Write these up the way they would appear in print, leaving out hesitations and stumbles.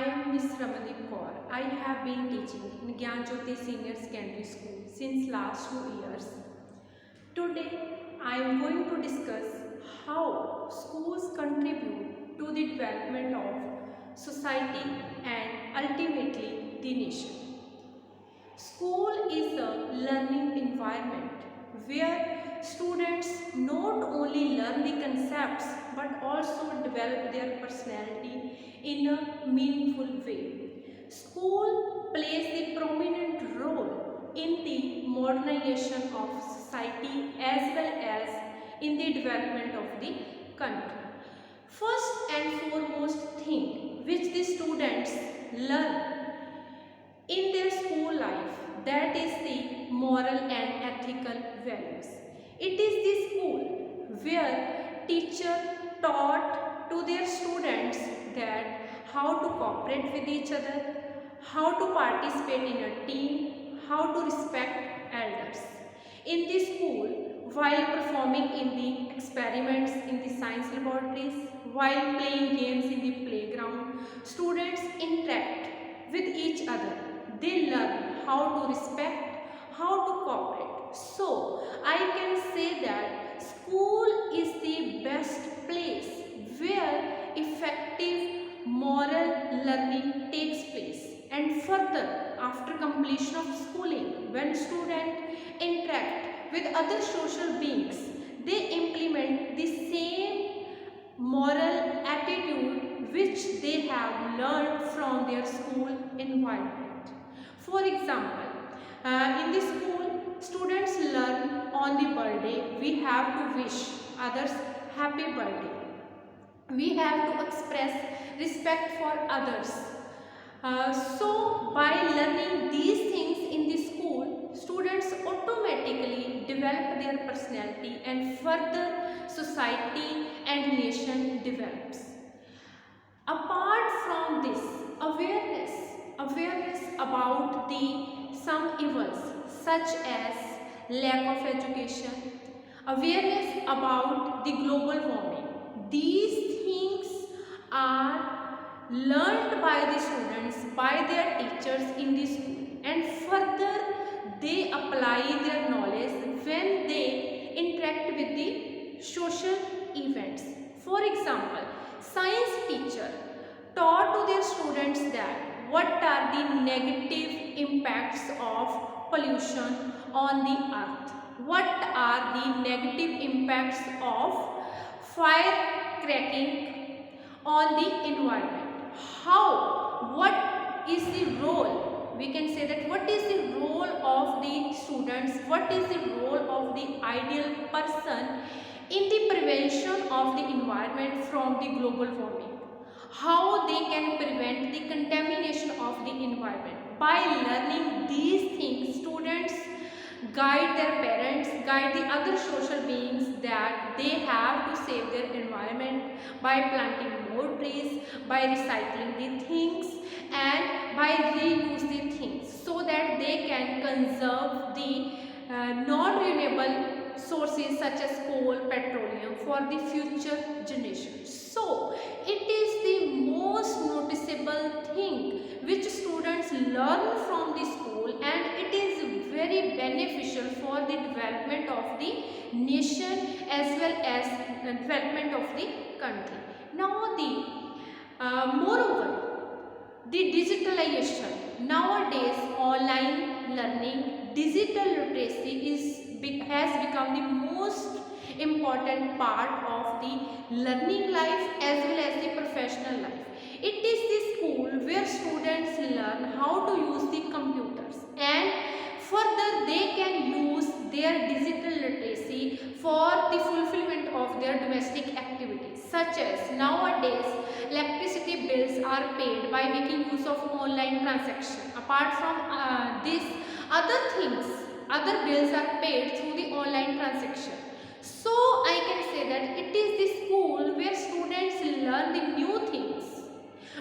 am Miss Ramandeep Kaur. I have been teaching in Gyan Jyoti Senior Secondary School since last 2 years. Today, I am going to discuss how schools contribute to the development of society and ultimately the nation. School is a learning environment where students not only learn the concepts but also develop their personality in a meaningful way. School plays the prominent role in the modernization of society as well as in the development of the country. First and foremost thing which the students learn in their school life, that is the moral and ethical values. It is the school where teacher taught to their students that how to cooperate with each other, how to participate in a team, how to respect elders. In the school, while performing in the experiments in the science laboratories, while playing games in the playground, students interact with each other. They learn how to respect, how to cooperate. So, I can say that school is the best place where effective moral learning takes place. And further, after completion of schooling, when students interact with other social beings, they implement the same moral attitude which they have learned from their school environment. For example, in the school, students learn on the birthday, we have to wish others happy birthday. We have to express respect for others. So, by learning these things in the school, students automatically develop their personality and further society and nation develops. Apart from this, awareness about the some evils such as lack of education, awareness about the global warming. These things are learned by the students, by their teachers in the school, and further they apply their knowledge when they interact with the social events. For example, science teacher taught to their students that what are the negative impacts of pollution on the earth, what are the negative impacts of fire cracking on the environment, what is the role, we can say that what is the role of the students, what is the role of the ideal person in the prevention of the environment from the global warming, how they can prevent the contamination of the environment. By learning these things, students guide their parents, guide the other social beings that they have to save their environment by planting more trees, by recycling the things and by reuse the things so that they can conserve the non-renewable sources such as coal, petroleum for the future generations. So, it is the most noticeable thing which students learn from the school, and it is very beneficial for the development of the nation as well as the development of the country. Now, moreover, the digitalization. Nowadays, online learning, digital literacy has become the most important part of the learning life as well as the professional life. It is the school where students learn how to use the computers, and further they can use their digital literacy for the fulfillment of their domestic activities, such as nowadays electricity bills are paid by making use of online transaction. Apart from this, other bills are paid through the online transaction. So I can say that it is the school where students learn the new things.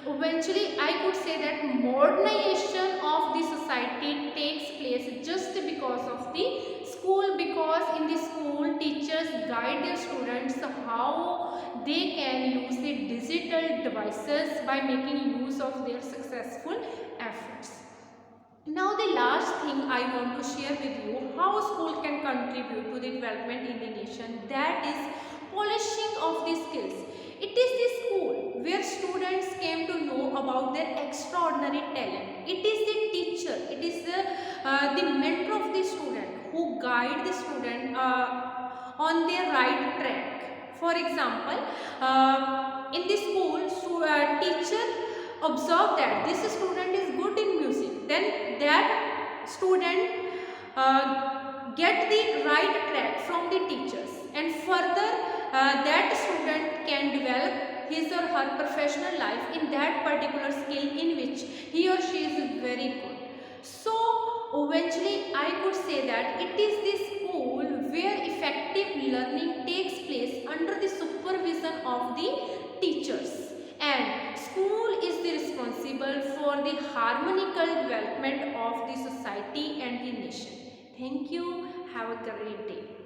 Eventually, I could say that modernization of the society takes place just because of the School, because in the school teachers guide their students how they can use the digital devices by making use of their successful efforts. Now the last thing I want to share with you how school can contribute to the development in the nation, that is polishing of the skills. It is the school where students came to know about their extraordinary talent. It is the teacher, it is the mentor of the student who guide the student on their right track. For example, in the school, teacher observe that this student is good in music, then that student get the right track from the teachers, and further that student can develop his or her professional life in that particular skill in which he or she is very good. So eventually I could say that it is the school where effective learning takes place under the supervision of the teachers, and school is the responsible for the harmonical development of the society and the nation. Thank you. Have a great day.